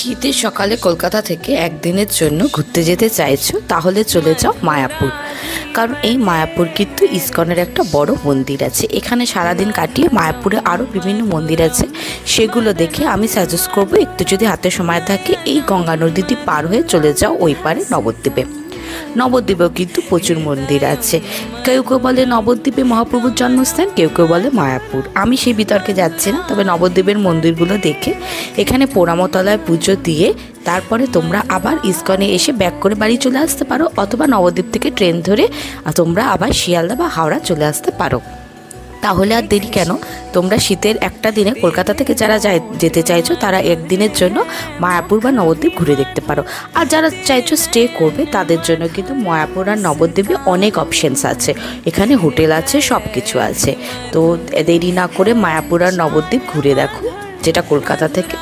শীতের সকালে কলকাতা থেকে একদিনের জন্য ঘুরতে যেতে চাইছো তাহলে চলে যাও মায়াপুর। কারণ এই মায়াপুর কিন্তু ইসকনের একটা বড় মন্দির আছে। এখানে সারাদিন কাটিয়ে মায়াপুরে আরও বিভিন্ন মন্দির আছে, সেগুলো দেখে আমি সাজেস্ট করবো একটু যদি হাতে সময় থাকে এই গঙ্গা নদীটি পার হয়ে চলে যাও ওই পারে নবদ্বীপে। নবদ্বীপেও কিন্তু প্রচুর মন্দির আছে। কেউ কেউ বলে নবদ্বীপে মহাপ্রভুর জন্মস্থান, কেউ কেউ বলে মায়াপুর। আমি সেই বিতর্কে যাচ্ছি না, তবে নবদ্বীপের মন্দিরগুলো দেখে এখানে পোড়ামতলায় পুজো দিয়ে তারপরে তোমরা আবার ইসকনে এসে ব্যাক করে বাড়ি চলে আসতে পারো, অথবা নবদ্বীপ থেকে ট্রেন ধরে তোমরা আবার শিয়ালদা বা হাওড়া চলে আসতে পারো। তাহলে আর দেরি কেন, তোমরা শীতের একটা দিনে কলকাতা থেকে যারা যেতে চাইছো তারা একদিনের জন্য মায়াপুর বা নবদ্বীপ ঘুরে দেখতে পারো। আর যারা চাইছো স্টে করবে তাদের জন্য কিন্তু মায়াপুর আর নবদ্বীপে অনেক অপশানস আছে, এখানে হোটেল আছে, সব কিছু আছে। তো দেরি না করে মায়াপুর আর নবদ্বীপ ঘুরে দেখো, যেটা কলকাতা থেকে